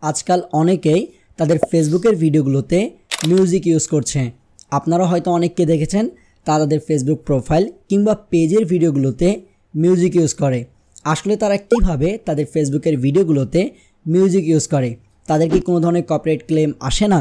আজকাল অনেকেই তাদের ফেসবুকের ভিডিওগুলোতে মিউজিক ইউজ করছে। আপনারা হয়তো অনেককে দেখেছেন তাদের ফেসবুক প্রোফাইল কিংবা পেজের ভিডিওগুলোতে মিউজিক ইউজ করে। আসলে তারা কিভাবে তাদের ফেসবুকের ভিডিওগুলোতে মিউজিক ইউজ করে? তাদের কি কোনো ধরনের কপিরাইট ক্লেম আসে না?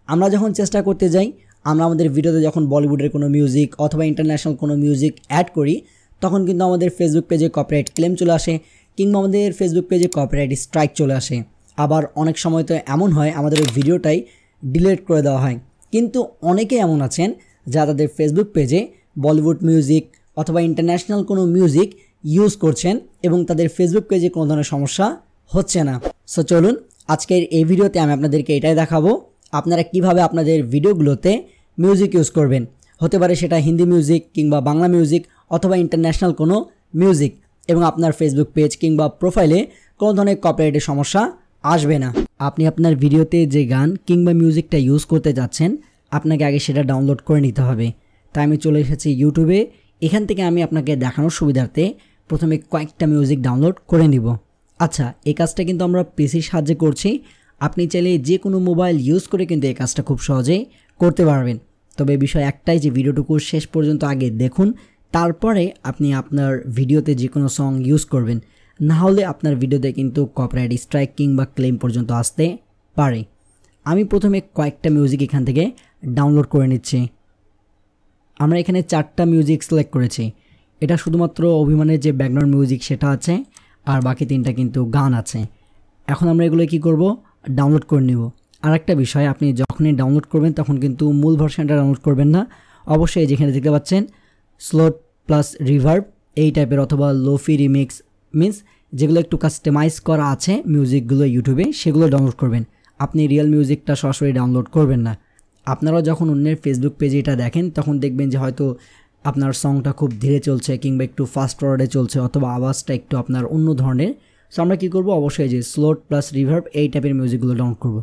আমরা যখন চেষ্টা করতে যাই, আমরা আমাদের ভিডিওতে যখন বলিউডের কোনো মিউজিক অথবা ইন্টারন্যাশনাল কোনো মিউজিক অ্যাড করি, তখন কিন্তু আমাদের ফেসবুক পেজে কপিরাইট ক্লেম চলে আসে কিংবা আমাদের ফেসবুক পেজে কপিরাইট স্ট্রাইক চলে আসে। আবার অনেক সময় তো এমন হয় আমাদের ওই ভিডিওটাই ডিলিট করে দেওয়া হয়। কিন্তু অনেকে এমন আছেন যা তাদের ফেসবুক পেজে বলিউড মিউজিক অথবা ইন্টারন্যাশনাল কোনো মিউজিক ইউজ করছেন এবং তাদের ফেসবুক পেজে কোনো ধরনের সমস্যা হচ্ছে না। সো চলুন আজকের এই ভিডিওতে আমি আপনাদেরকে এটাই দেখাবো আপনারা কিভাবে আপনাদের ভিডিওগুলোতে মিউজিক ইউজ করবেন। হতে পারে সেটা হিন্দি মিউজিক কিংবা বাংলা মিউজিক অথবা ইন্টারন্যাশনাল কোনো মিউজিক, এবং আপনার ফেসবুক পেজ কিংবা প্রোফাইলে কোনো ধরনের কপিরাইটের সমস্যা আসবে না। আপনি আপনার ভিডিওতে যে গান কিংবা মিউজিকটা ইউজ করতে যাচ্ছেন, আপনাকে আগে সেটা ডাউনলোড করে নিতে হবে। তাই আমি চলে এসেছি ইউটিউবে। এখান থেকে আমি আপনাকে দেখানোর সুবিধার্থে প্রথমে কয়েকটা মিউজিক ডাউনলোড করে নিব। আচ্ছা, এই কাজটা কিন্তু আমরা পিসির সাহায্যে করছি। আপনি চাইলে যে কোনো মোবাইল ইউজ করে কিন্তু এই কাজটা খুব সহজেই করতে পারবেন। তবে বিষয় একটাই যে ভিডিওটুকু শেষ পর্যন্ত আগে দেখুন, তারপরে আপনি আপনার ভিডিওতে যে কোনো সং ইউজ করবেন। না হলে আপনার ভিডিওতে কিন্তু কপিরাইট স্ট্রাইক কিংবা ক্লেম পর্যন্ত আসতে পারে। আমি প্রথমে কয়েকটা মিউজিক এখান থেকে ডাউনলোড করে নিচ্ছি। আমরা এখানে 4টা মিউজিক সিলেক্ট করেছি। এটা শুধুমাত্র অভিমানের যে ব্যাকগ্রাউন্ড মিউজিক সেটা আছে, আর বাকি 3টা কিন্তু গান আছে। এখন আমরা এগুলো কি করব? ডাউনলোড করে নিব। আর একটা বিষয়, আপনি যখনই ডাউনলোড করবেন তখন কিন্তু মূল ভার্সনটা ডাউনলোড করবেন না। অবশ্যই যেখানে দেখতে পাচ্ছেন স্লোট প্লাস রিভার্ব এই টাইপের অথবা লোফি রিমিক্স মিন্স যেগুলো একটু কাস্টমাইজ করা আছে মিউজিকগুলো ইউটিউবে, সেগুলো ডাউনলোড করবেন। আপনি রিয়েল মিউজিকটা সরাসরি ডাউনলোড করবেন না। আপনারা যখন অন্যের ফেসবুক পেজে এটা দেখেন তখন দেখবেন যে হয়তো আপনার সংটা খুব ধীরে চলছে কিংবা একটু ফাস্ট ফরওয়ার্ডে চলছে অথবা আওয়াজটা একটু আপনার অন্য ধরনের। সো আমরা কী করবো? অবশ্যই যে স্লোট প্লাস রিভার্ব এই টাইপের মিউজিকগুলো ডাউনলোড করবো।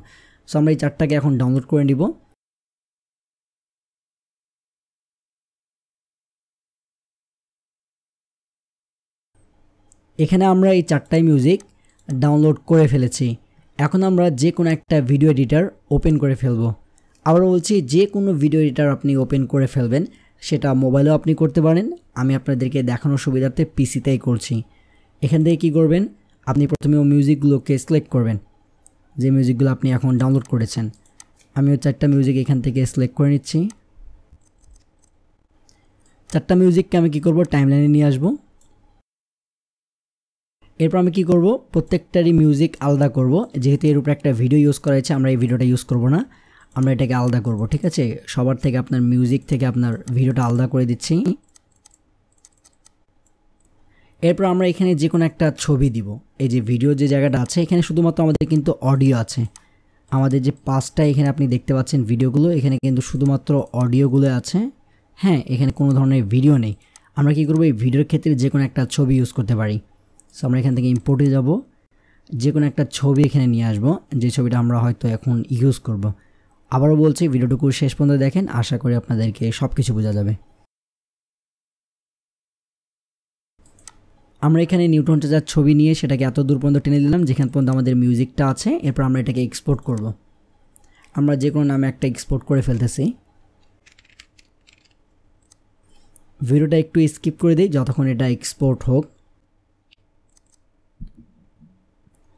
সো আমরা এই 4টাকে এখন ডাউনলোড করে নিব। এখানে আমরা এই 4টাই মিউজিক ডাউনলোড করে ফেলেছি। এখন আমরা যে কোনো একটা ভিডিও এডিটর ওপেন করে ফেলবো। আবার বলছি, যে কোনো ভিডিও এডিটর আপনি ওপেন করে ফেলবেন, সেটা মোবাইলেও আপনি করতে পারেন। আমি আপনাদেরকে দেখানোর সুবিধার্থে পিসিতেই করছি। এখান থেকে কী করবেন? আপনি প্রথমে ওই মিউজিকগুলোকে সিলেক্ট করবেন, যে মিউজিকগুলো আপনি এখন ডাউনলোড করেছেন। আমিও 4টা মিউজিক এখান থেকে সিলেক্ট করে নিচ্ছি। 4টা মিউজিককে আমি কী করব? টাইমলাইনে নিয়ে আসবো। এরপর আমি কী করব? প্রত্যেকটারই মিউজিক আলাদা করব। যেহেতু এর উপরে একটা ভিডিও ইউজ করা হয়েছে, আমরা এই ভিডিওটা ইউজ করব না, আমরা এটাকে আলাদা করব। ঠিক আছে, সবার থেকে আপনার মিউজিক থেকে আপনার ভিডিওটা আলাদা করে দিচ্ছি। এরপর আমরা এখানে যে কোনো একটা ছবি দিব। এই যে ভিডিও যে জায়গাটা আছে, এখানে শুধুমাত্র আমাদের কিন্তু অডিও আছে। আমাদের যে 5টা এখানে আপনি দেখতে পাচ্ছেন ভিডিওগুলো, এখানে কিন্তু শুধুমাত্র অডিওগুলো আছে। হ্যাঁ, এখানে কোনো ধরনের ভিডিও নেই। আমরা কী করব? এই ভিডিওর ক্ষেত্রে যে কোনো একটা ছবি ইউজ করতে পারি। সো আমরা এখান থেকে ইম্পোর্টে যাব, যে কোনো একটা ছবি এখানে নিয়ে আসব, যে ছবিটা আমরা হয়তো এখন ইউজ করব। আবারও বলছি, ভিডিওটুকু শেষ পর্যন্ত দেখেন, আশা করি আপনাদেরকে সব কিছু বোঝা যাবে। আমরা এখানে নিউটন চার্জার ছবি নিয়ে সেটাকে এত দূর পর্যন্ত টেনে দিলাম যেখান পর্যন্ত আমাদের মিউজিকটা আছে। এরপর আমরা এটাকে এক্সপোর্ট করব। আমরা যে কোনো নামে একটা এক্সপোর্ট করে ফেলতেছি। ভিডিওটা একটু স্কিপ করে দিই যতক্ষণ এটা এক্সপোর্ট হোক।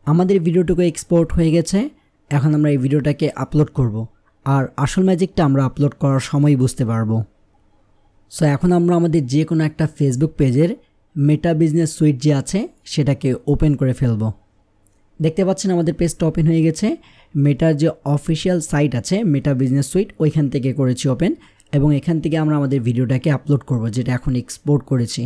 আমাদের ভিডিওটুকু এক্সপোর্ট হয়ে গেছে। এখন আমরা এই ভিডিওটাকে আপলোড করব, আর আসল ম্যাজিকটা আমরা আপলোড করার সময় বুঝতে পারবো। সো এখন আমরা আমাদের যে কোনো একটা ফেসবুক পেজের মেটা বিজনেস সুইট যে আছে সেটাকে ওপেন করে ফেলব। দেখতে পাচ্ছেন আমাদের পেজটা ওপেন হয়ে গেছে। মেটার যে অফিসিয়াল সাইট আছে মেটা বিজনেস সুইট, ওইখান থেকে করেছি ওপেন, এবং এখান থেকে আমরা আমাদের ভিডিওটাকে আপলোড করব, যেটা এখন এক্সপোর্ট করেছি।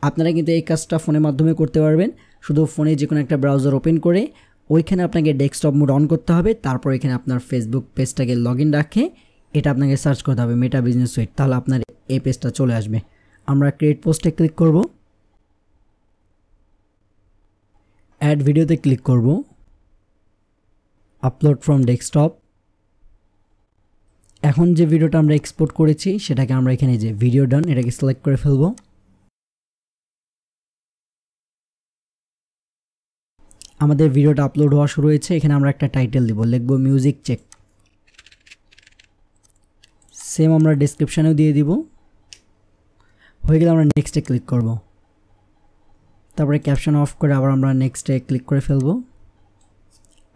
আপনারা কিন্তু এই কাজটা ফোনের মাধ্যমে করতে পারবেন। শুধু ফোনে যে কোনো একটা ব্রাউজার ওপেন করে ওইখানে আপনাকে ডেস্কটপ মোড অন করতে হবে। তারপর এখানে আপনার ফেসবুক পেজটাকে লগ ইন রাখে এটা আপনাকে সার্চ করতে হবে মেটা বিজনেস সুইট, তাহলে আপনার এই পেজটা চলে আসবে। আমরা ক্রিয়েট পোস্টে ক্লিক করব, অ্যাড ভিডিওতে ক্লিক করব, আপলোড ফ্রম ডেস্কটপ। এখন যে ভিডিওটা আমরা এক্সপোর্ট করেছি সেটাকে আমরা এখানে যে ভিডিও ডান এটাকে সিলেক্ট করে ফেলব। আমাদের ভিডিওটা আপলোড হওয়া শুরু হয়েছে। এখানে আমরা একটা টাইটেল দিব, লিখব মিউজিক চেক। সেম আমরা ডেসক্রিপশানেও দিয়ে দিব। হয়ে গেলে আমরা নেক্সটে ক্লিক করব। তারপরে ক্যাপশন অফ করে আবার আমরা নেক্সটে ক্লিক করে ফেলব।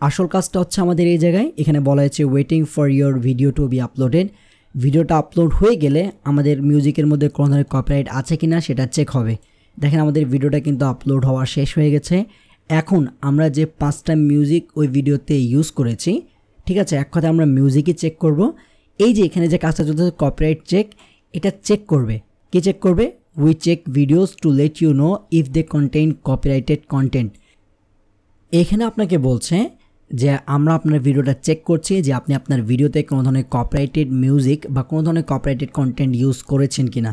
আসল কাজটা হচ্ছে আমাদের এই জায়গায়, এখানে বলা হয়েছে waiting for your video to be uploaded. ভিডিওটা আপলোড হয়ে গেলে আমাদের মিউজিকের মধ্যে কোনো ধরনের কপিরাইট আছে কি না সেটা চেক হবে। দেখেন আমাদের ভিডিওটা কিন্তু আপলোড হওয়া শেষ হয়ে গেছে। এখন আমরা যে 5টা মিউজিক ওই ভিডিওতে ইউজ করেছি, ঠিক আছে, এক কথায় আমরা মিউজিকই চেক করব। এই যে এখানে যে কাজটা চলছে কপিরাইট চেক, এটা চেক করবে। কি চেক করবে? We check videos to let you know if they contain copyrighted content. এখানে আপনাকে বলছে যে আমরা আপনার ভিডিওটা চেক করছি যে আপনি আপনার ভিডিওতে কোনো ধরনের কপিরাইটেড মিউজিক বা কোনো ধরনের কপিরাইটেড কন্টেন্ট ইউজ করেছেন কিনা।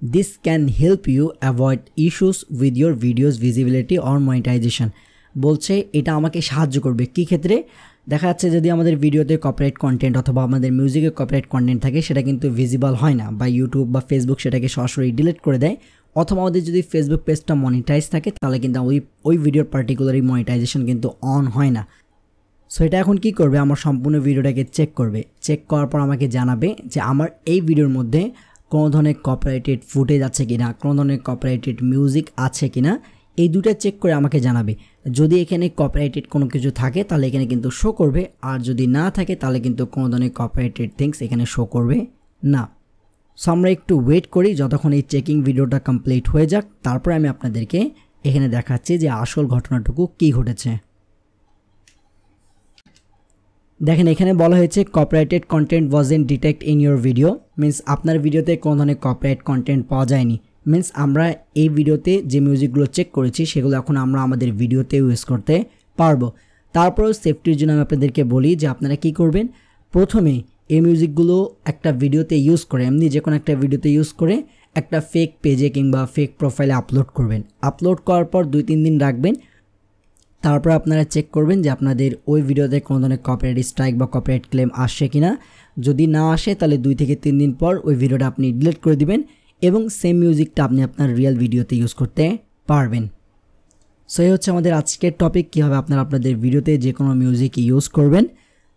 This can help you avoid issues with your videos visibility or monetization. বলছে এটা আমাকে সাহায্য করবে কী ক্ষেত্রে? দেখা যাচ্ছে যদি আমাদের ভিডিওতে কপিরাইট কন্টেন্ট অথবা আমাদের মিউজিকে কপিরাইট কন্টেন্ট থাকে সেটা কিন্তু ভিজিবল হয় না, বা ইউটিউব বা ফেসবুক সেটাকে সরাসরি ডিলিট করে দেয়। অথবা আমাদের যদি ফেসবুক পেজটা মনিটাইজ থাকে তাহলে কিন্তু ওই ভিডিওর পার্টিকুলারই মনিটাইজেশন কিন্তু অন হয় না। সো এটা এখন কি করবে? আমার সম্পূর্ণ ভিডিওটাকে চেক করবে। চেক করার পর আমাকে জানাবে যে আমার এই ভিডিওর মধ্যে কোনো ধরনের কপিরাইটেড ফুটেজ আছে কিনা, কোনো ধরনের কপিরাইটেড মিউজিক আছে কিনা, এই দুটো চেক করে আমাকে জানাবে। যদি এখানে কপিরাইটেড কোনো কিছু থাকে তাহলে এখানে কিন্তু শো করবে, আর যদি না থাকে তাহলে কিন্তু কোনো ধরনের কপিরাইটেড থিংস এখানে শো করবে না। সো আমরা একটু ওয়েট করি যতক্ষণ এই চেকিং ভিডিওটা কমপ্লিট হয়ে যাক, তারপরে আমি আপনাদেরকে এখানে দেখাচ্ছি যে আসল ঘটনাটুকু কী ঘটেছে। দেখেন এখানে বলা হয়েছে copyrighted content wasn't detect in your video, means আপনার ভিডিওতে কোনো ধরনের কপিরাইট কন্টেন্ট পাওয়া যায়নি। মিন্স আমরা এই ভিডিওতে যে মিউজিকগুলো চেক করেছি সেগুলো এখন আমরা আমাদের ভিডিওতে ইউজ করতে পারবো। তারপরেও সেফটির জন্য আমি আপনাদেরকে বলি যে আপনারা কি করবেন, প্রথমে এই মিউজিকগুলো একটা ভিডিওতে ইউজ করে, এমনি যে কোনো একটা ভিডিওতে ইউজ করে একটা ফেক পেজে কিংবা ফেক প্রোফাইলে আপলোড করবেন। আপলোড করার পর 2-3 দিন রাখবেন। তারপর আপনারা চেক করবেন যে আপনাদের ওই ভিডিওতে কোনো ধরনের কপিরাইট স্ট্রাইক বা কপিরাইট ক্লেম আসছে কিনা। যদি না আসে তাহলে 2 থেকে 3 দিন পর ওই ভিডিওটা আপনি ডিলিট করে দিবেন এবং সেম মিউজিকটা আপনি আপনার রিয়েল ভিডিওতে ইউজ করতে পারবেন। সো এই হচ্ছে আমাদের আজকের টপিক, কীভাবে আপনারা আপনাদের ভিডিওতে যে কোনো মিউজিক ইউজ করবেন।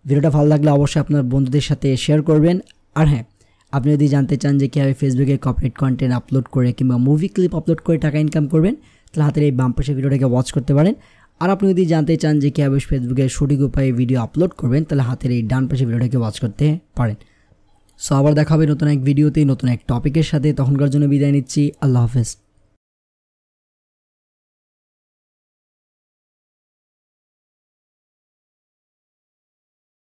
ভিডিওটা ভালো লাগলে অবশ্যই আপনার বন্ধুদের সাথে শেয়ার করবেন। আর হ্যাঁ, আপনি যদি জানতে চান যে কীভাবে ফেসবুকে কপিরাইট কন্টেন্ট আপলোড করে কিংবা মুভি ক্লিপ আপলোড করে টাকা ইনকাম করবেন, তাহলে হাতের এই বাম পাশে ভিডিওটাকে ওয়াচ করতে পারেন। আর আপনি যদি জানতে চান যে কীভাবে ফেসবুকে সঠিক উপায়ে ভিডিও আপলোড করবেন, তাহলে হাতের এই ডান পাশে ভিডিওটাকে ওয়াচ করতে পারেন। সো আবার দেখা হবে নতুন এক ভিডিওতে নতুন এক টপিকের সাথে। তখনকার জন্য বিদায় নিচ্ছি। আল্লাহ হাফেজ।